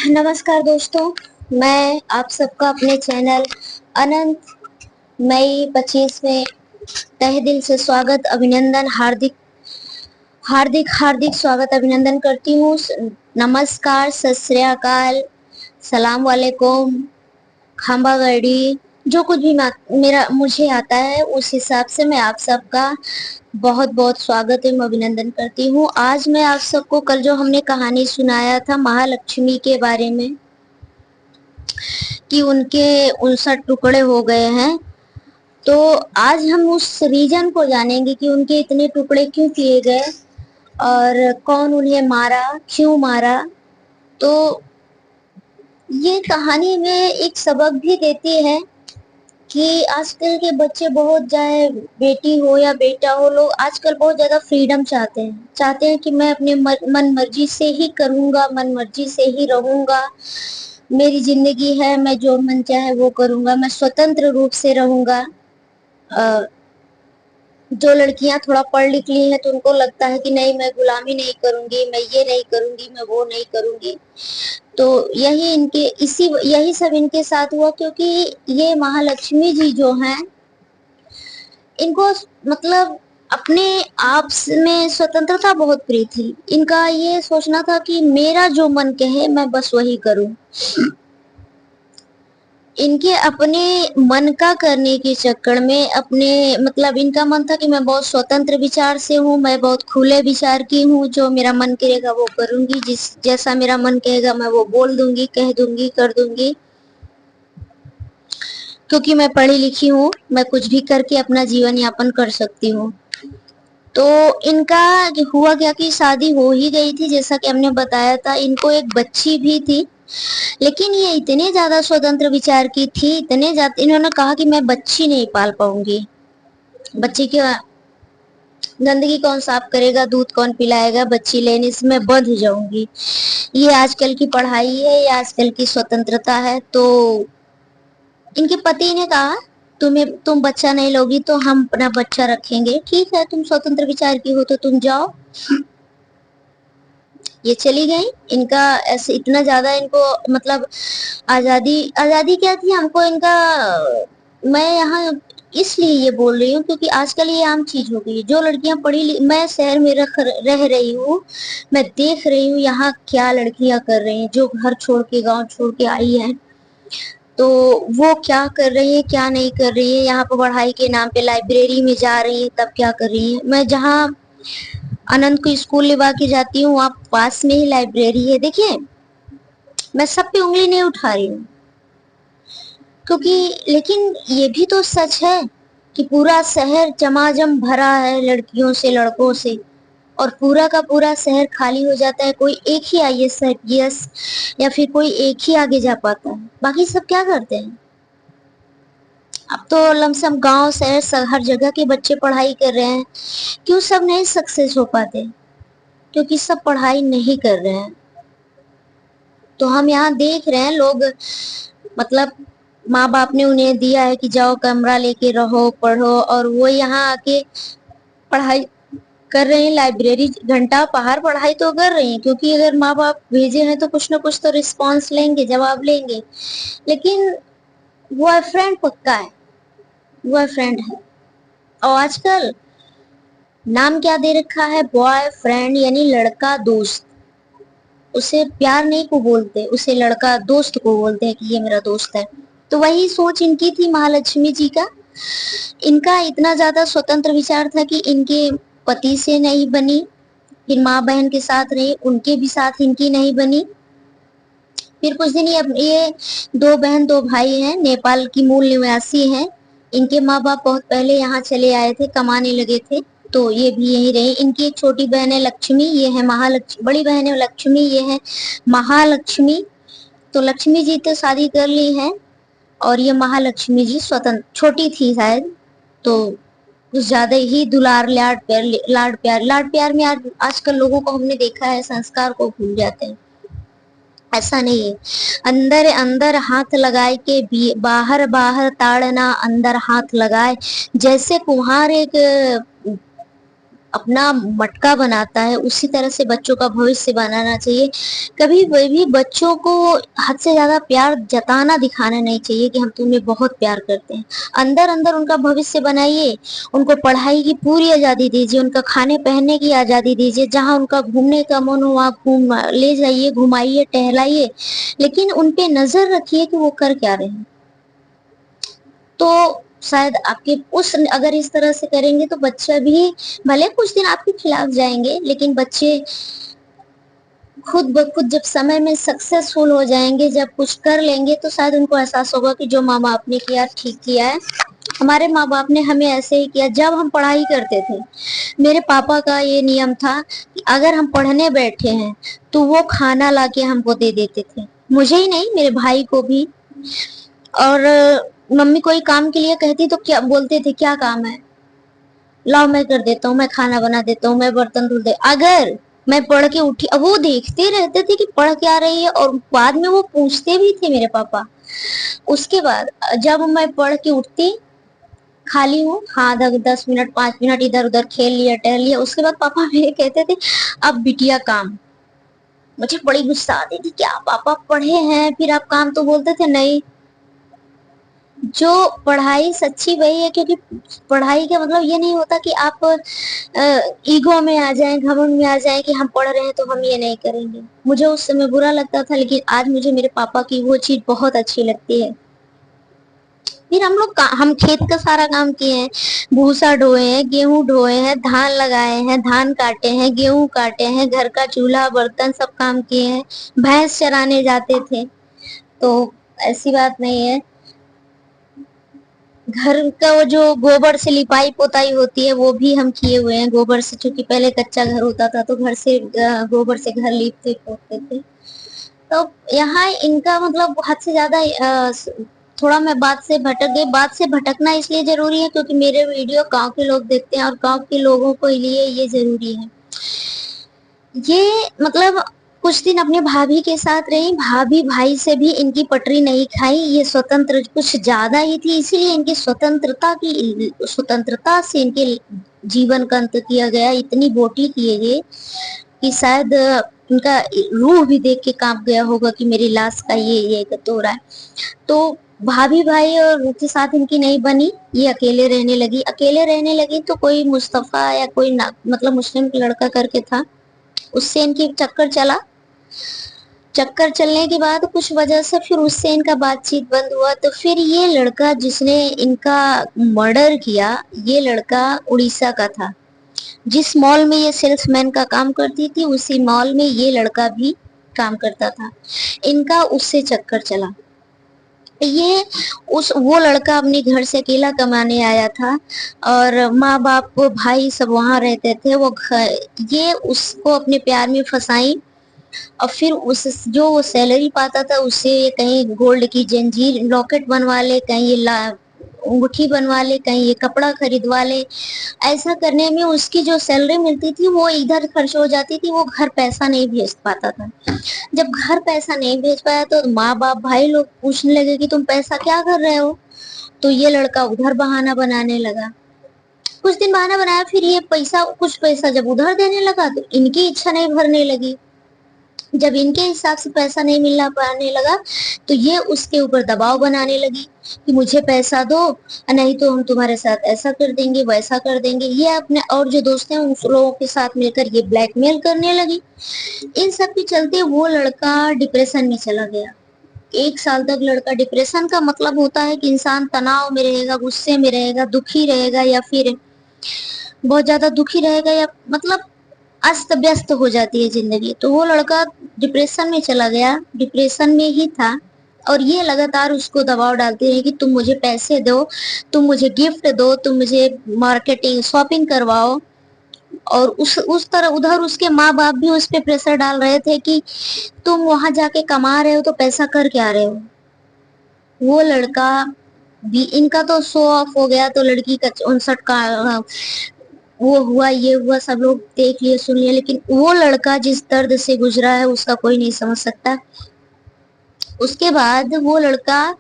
नमस्कार दोस्तों, मैं आप सबका अपने चैनल अनंत मई 25 में तहे दिल से स्वागत, अभिनंदन, हार्दिक हार्दिक हार्दिक स्वागत अभिनंदन करती हूँ। नमस्कार, सत श्री अकाल, सलाम वालेकुम, खंबा गड़ी, जो कुछ भी मेरा मुझे आता है उस हिसाब से मैं आप सबका बहुत बहुत स्वागत एवं अभिनंदन करती हूँ। आज मैं आप सबको कल जो हमने कहानी सुनाया था महालक्ष्मी के बारे में कि उनके 59 टुकड़े हो गए हैं, तो आज हम उस रीजन को जानेंगे कि उनके इतने टुकड़े क्यों किए गए और कौन उन्हें मारा, क्यों मारा। तो ये कहानी में एक सबक भी देती है कि आजकल के बच्चे बहुत, चाहे बेटी हो या बेटा हो, लोग आजकल बहुत ज्यादा फ्रीडम चाहते हैं कि मैं अपने मन मर्जी से ही करूंगा, मन मर्जी से ही रहूंगा, मेरी जिंदगी है, मैं जो मन चाहे वो करूंगा, मैं स्वतंत्र रूप से रहूंगा। जो लड़कियां थोड़ा पढ़ लिख ली हैं तो उनको लगता है कि नहीं, मैं गुलामी नहीं करूंगी, मैं ये नहीं करूंगी, मैं वो नहीं करूंगी। तो यही सब इनके साथ हुआ, क्योंकि ये महालक्ष्मी जी जो हैं, इनको मतलब अपने आप में स्वतंत्रता बहुत प्रिय थी। इनका ये सोचना था कि मेरा जो मन कहे मैं बस वही करूं। इनके अपने मन का करने के चक्कर में इनका मन था कि मैं बहुत स्वतंत्र विचार से हूँ, मैं बहुत खुले विचार की हूँ, जो मेरा मन करेगा वो करूंगी, जैसा मेरा मन कहेगा मैं वो बोल दूंगी, कह दूंगी, कर दूंगी, क्योंकि मैं पढ़ी लिखी हूँ, मैं कुछ भी करके अपना जीवन यापन कर सकती हूँ। तो इनका हुआ क्या कि शादी हो ही गई थी, जैसा कि हमने बताया था। इनको एक बच्ची भी थी, लेकिन ये इतने ज्यादा स्वतंत्र विचार की थी, इतने ज्यादा इन्होंने कहा कि मैं बच्ची नहीं पाल पाऊंगी, बच्ची की गंदगी कौन साफ करेगा, दूध कौन पिलाएगा, बच्ची लेने से मैं बंध जाऊंगी। ये आजकल की पढ़ाई है, ये आजकल की स्वतंत्रता है। तो इनके पति ने कहा, तुम बच्चा नहीं लोगी तो हम अपना बच्चा रखेंगे। ठीक है, तुम स्वतंत्र विचार की हो तो तुम जाओ। ये चली गई। इनका ऐसे इतना ज्यादा इनको मतलब आजादी आजादी क्या थी हमको इनका। मैं यहाँ इसलिए ये बोल रही हूँ क्योंकि आजकल ये आम चीज हो गई है। जो लड़कियां मैं शहर में रह रही हूँ, मैं देख रही हूँ यहाँ क्या लड़कियां कर रही हैं, जो घर छोड़ के, गांव छोड़ के आई हैं, तो वो क्या कर रही है, क्या नहीं कर रही है। यहाँ पर पढ़ाई के नाम पे लाइब्रेरी में जा रही है, तब क्या कर रही है। मैं जहाँ अनंत को स्कूल लेवा के जाती हूँ, वहाँ पास में ही लाइब्रेरी है। देखिए, मैं सब पे उंगली नहीं उठा रही हूँ, क्योंकि लेकिन ये भी तो सच है कि पूरा शहर चमाचम भरा है लड़कियों से, लड़कों से, और पूरा का पूरा शहर खाली हो जाता है। कोई एक ही आईएएस या फिर कोई एक ही आगे जा पाता है, बाकी सब क्या करते हैं। अब तो लमसम गांव शहर हर जगह के बच्चे पढ़ाई कर रहे हैं। क्यों सब नहीं सक्सेस हो पाते? क्योंकि सब पढ़ाई नहीं कर रहे हैं। तो हम यहाँ देख रहे हैं लोग, मतलब माँ बाप ने उन्हें दिया है कि जाओ कमरा लेके रहो, पढ़ो, और वो यहाँ आके पढ़ाई कर रहे हैं। लाइब्रेरी घंटा पहाड़ पढ़ाई तो कर रही हैं, क्योंकि अगर माँ बाप भेजे हैं तो कुछ ना कुछ तो रिस्पॉन्स लेंगे, जवाब लेंगे। लेकिन बॉयफ्रेंड पक्का है, बॉयफ्रेंड है। और आजकल नाम क्या दे रखा है, बॉयफ्रेंड, यानी लड़का दोस्त। उसे प्यार नहीं को बोलते, उसे लड़का दोस्त को बोलते हैं कि ये मेरा दोस्त है। तो वही सोच इनकी थी महालक्ष्मी जी का। इनका इतना ज्यादा स्वतंत्र विचार था कि इनके पति से नहीं बनी, फिर माँ बहन के साथ रही, उनके भी साथ इनकी नहीं बनी। फिर कुछ दिन ये दो बहन दो भाई हैं, नेपाल की मूल निवासी हैं। इनके माँ बाप बहुत पहले यहाँ चले आए थे, कमाने लगे थे, तो ये भी यहीं रहे। इनकी एक छोटी बहन है लक्ष्मी, ये है महालक्ष्मी। बड़ी बहन है लक्ष्मी, ये है महालक्ष्मी। तो लक्ष्मी जी तो शादी कर ली है, और ये महालक्ष्मी जी स्वतंत्र छोटी थी शायद, तो कुछ ज्यादा ही दुलार, लाड प्यार में आजकल लोगों को हमने देखा है संस्कार को भूल जाते हैं। ऐसा नहीं है। अंदर अंदर हाथ लगाए के बाहर बाहर ताड़ना, अंदर हाथ लगाए। जैसे कुम्हार एक अपना मटका बनाता है, उसी तरह से बच्चों का भविष्य बनाना चाहिए। कभी भी बच्चों को हद से ज्यादा प्यार जताना दिखाना नहीं चाहिए कि हम तुम्हें बहुत प्यार करते हैं। अंदर अंदर उनका भविष्य बनाइए, उनको पढ़ाई की पूरी आजादी दीजिए, उनका खाने पहनने की आजादी दीजिए, जहाँ उनका घूमने का मन हो वहाँ घूम ले जाइए, घुमाइए, टहलाइए, लेकिन उन पे नजर रखिए कि वो कर क्या रहे हैं। तो शायद आपके उस अगर इस तरह से करेंगे तो बच्चा भी भले कुछ दिन आपके खिलाफ जाएंगे, लेकिन बच्चे खुद ब खुद जब समय में सक्सेसफुल हो जाएंगे, जब कुछ कर लेंगे, तो शायद उनको एहसास होगा कि जो माँ बाप ने किया ठीक किया है। हमारे माँ बाप ने हमें ऐसे ही किया जब हम पढ़ाई करते थे। मेरे पापा का ये नियम था कि अगर हम पढ़ने बैठे हैं तो वो खाना लाके हमको दे देते थे, मुझे ही नहीं मेरे भाई को भी। और मम्मी कोई काम के लिए कहती तो क्या बोलते थे, क्या काम है, लाओ मैं कर देता हूँ, मैं खाना बना देता हूँ, मैं बर्तन धुल दे। अगर मैं पढ़ के उठी, अब वो देखते रहते थे कि पढ़ क्या रही है, और बाद में वो पूछते भी थे मेरे पापा। उसके बाद जब मैं पढ़ के उठती, खाली हूँ, हाँ 10 मिनट 5 मिनट इधर उधर खेल लिया, टहल लिया, उसके बाद पापा मेरे कहते थे अब बिटिया काम। मुझे बड़ी गुस्सा आती थी, क्या पापा पढ़े हैं फिर आप काम तो बोलते थे नहीं। जो पढ़ाई सच्ची वही है, क्योंकि पढ़ाई का मतलब ये नहीं होता कि आप ईगो में आ जाएं, घमंड में आ जाएं कि हम पढ़ रहे हैं तो हम ये नहीं करेंगे। मुझे उस समय बुरा लगता था, लेकिन आज मुझे मेरे पापा की वो चीज बहुत अच्छी लगती है। फिर हम खेत का सारा काम किए हैं, भूसा ढोए हैं, गेहूं ढोए हैं, धान लगाए हैं, धान काटे हैं, गेहूं काटे हैं, घर का चूल्हा बर्तन सब काम किए हैं, भैंस चराने जाते थे। तो ऐसी बात नहीं है। घर का वो जो गोबर से लिपाई पोताई होती है वो भी हम किए हुए हैं गोबर से, क्योंकि पहले कच्चा घर होता था तो घर से गोबर से घर लीपते पोतते थे। तो यहाँ इनका मतलब हद से ज्यादा थोड़ा मैं बात से भटक गई। बात से भटकना इसलिए जरूरी है क्योंकि मेरे वीडियो गांव के लोग देखते हैं और गांव के लोगों को लिए ये जरूरी है। ये मतलब कुछ दिन अपने भाभी के साथ रही, भाभी भाई से भी इनकी पटरी नहीं खाई, ये स्वतंत्र कुछ ज्यादा ही थी, इसीलिए इनकी स्वतंत्रता से इनके जीवन का अंत किया गया। इतनी बोटी किए गए कि शायद उनका रूह भी देख के कांप गया होगा कि मेरी लाश का ये तो हो रहा है। तो भाभी भाई और उनके साथ इनकी नहीं बनी, ये अकेले रहने लगी। अकेले रहने लगी तो कोई मुस्तफा या कोई मतलब मुस्लिम लड़का करके था, उससे इनकी चक्कर चला। चक्कर चलने के बाद कुछ वजह से फिर उससे इनका बातचीत बंद हुआ। तो फिर ये लड़का जिसने इनका मर्डर किया, ये लड़का उड़ीसा का था। जिस मॉल में ये सेल्समैन का काम करती थी उसी मॉल में ये लड़का भी काम करता था। इनका उससे चक्कर चला। ये वो लड़का अपने घर से अकेला कमाने आया था और माँ बाप भाई सब वहां रहते थे। वो घर ये उसको अपने प्यार में फंसाई और फिर उस जो वो सैलरी पाता था उससे ये कहीं गोल्ड की जंजीर लॉकेट बनवा ले, कहीं ये अंगूठी बनवा ले, कहीं ये कपड़ा खरीदवा ले। ऐसा करने में उसकी जो सैलरी मिलती थी वो इधर खर्च हो जाती थी, वो घर पैसा नहीं भेज पाता था। जब घर पैसा नहीं भेज पाया तो माँ बाप भाई लोग पूछने लगे कि तुम पैसा क्या कर रहे हो। तो ये लड़का उधर बहाना बनाने लगा। कुछ दिन बहाना बनाया, फिर ये कुछ पैसा जब उधर देने लगा तो इनकी इच्छा नहीं भरने लगी। जब इनके हिसाब से पैसा नहीं मिलना पाने लगा तो ये उसके ऊपर दबाव बनाने लगी कि मुझे पैसा दो, नहीं तो हम तुम्हारे साथ ऐसा कर देंगे वैसा कर देंगे। ये अपने और जो दोस्त हैं उन लोगों के साथ मिलकर ये ब्लैकमेल करने लगी। इन सब के चलते वो लड़का डिप्रेशन में चला गया। 1 साल तक लड़का, डिप्रेशन का मतलब होता है कि इंसान तनाव में रहेगा, गुस्से में रहेगा, दुखी रहेगा, या फिर बहुत ज्यादा दुखी रहेगा, या मतलब अस्त व्यस्त हो जाती है जिंदगी। तो वो लड़का डिप्रेशन में चला गया, डिप्रेशन में ही था। और ये लगातार उसको दबाव डालती रही कि तुम मुझे पैसे दो, तुम मुझे गिफ्ट दो, तुम मुझे मार्केटिंग शॉपिंग करवाओ। और उस तरह उधर उसके माँ बाप भी उस पे प्रेशर डाल रहे थे कि तुम वहां जाके कमा रहे हो तो पैसा कर क्या रहे हो। वो लड़का भी, इनका तो शो ऑफ हो गया तो लड़की का 59 का वो हुआ ये हुआ, सब लोग देख लिए सुन लिए, लेकिन वो लड़का जिस दर्द से गुजरा है उसका कोई नहीं समझ सकता। उसके बाद वो लड़का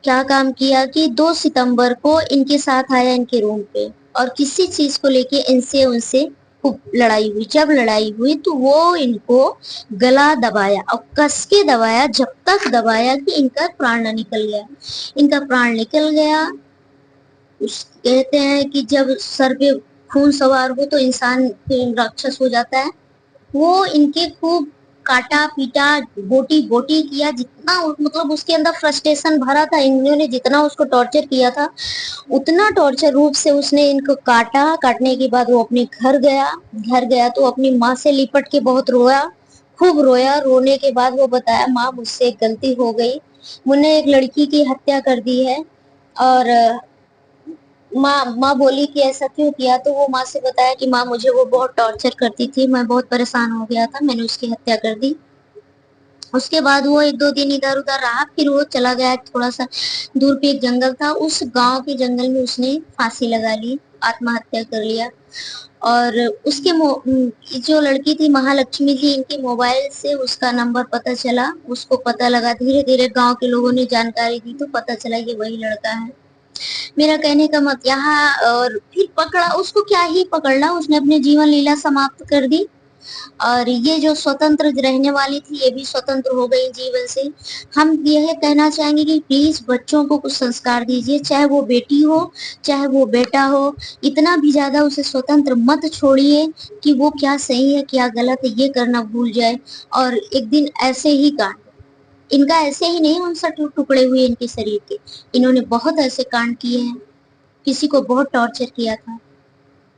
क्या काम किया कि 2 सितंबर को इनके साथ आया इनके रूम पे और किसी चीज को लेके इनसे उनसे खूब लड़ाई हुई। जब लड़ाई हुई तो वो इनको गला दबाया और कस के दबाया, जब तक दबाया कि इनका प्राण न निकल गया। इनका प्राण निकल गया। कहते हैं कि जब सर पे खून सवार हो तो इंसान फिर राक्षस हो जाता है। वो इनके खूब काटा पीटा, बोटी बोटी किया, जितना मतलब उसके अंदर फ्रस्ट्रेशन भरा था, इन्होंने जितना उसको टॉर्चर किया था उतना टॉर्चर रूप से उसने इनको काटा। काटने के बाद वो अपने घर गया तो अपनी माँ से लिपट के बहुत रोया, खूब रोया। रोने के बाद वो बताया, माँ मुझसे एक गलती हो गई, मैंने एक लड़की की हत्या कर दी है। और माँ माँ बोली कि ऐसा क्यों किया, तो वो माँ से बताया कि माँ मुझे वो बहुत टॉर्चर करती थी, मैं बहुत परेशान हो गया था, मैंने उसकी हत्या कर दी। उसके बाद वो एक दो दिन इधर उधर रहा, फिर वो चला गया थोड़ा सा दूर पे, एक जंगल था, उस गांव के जंगल में उसने फांसी लगा ली, आत्महत्या कर लिया। और उसके जो लड़की थी महालक्ष्मी जी, इनके मोबाइल से उसका नंबर पता चला, उसको पता लगा, धीरे धीरे गांव के लोगों ने जानकारी दी तो पता चला ये वही लड़का है। मेरा कहने का मत यहाँ, और फिर पकड़ा उसको, क्या ही पकड़ना, उसने अपनी जीवन लीला समाप्त कर दी। और ये जो स्वतंत्र रहने वाली थी ये भी स्वतंत्र हो गई जीवन से। हम यह कहना चाहेंगे कि प्लीज बच्चों को कुछ संस्कार दीजिए, चाहे वो बेटी हो चाहे वो बेटा हो, इतना भी ज्यादा उसे स्वतंत्र मत छोड़िए कि वो क्या सही है क्या गलत है ये करना भूल जाए। और एक दिन ऐसे ही कांड, इनका ऐसे ही नहीं 59 टुकड़े हुए इनके शरीर के, इन्होंने बहुत ऐसे कांड किए हैं, किसी को बहुत टॉर्चर किया था,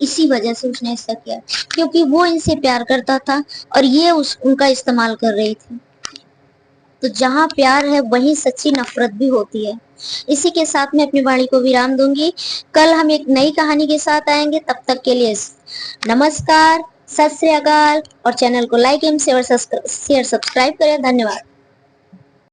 इसी वजह से उसने ऐसा किया, क्योंकि वो इनसे प्यार करता था और ये उनका इस्तेमाल कर रही थी। तो जहाँ प्यार है वहीं सच्ची नफरत भी होती है। इसी के साथ में अपनी वाणी को विराम दूंगी। कल हम एक नई कहानी के साथ आएंगे, तब तक के लिए नमस्कार, सत श्री अकाल, और चैनल को लाइक एवं शेयर सब्सक्राइब करें। धन्यवाद।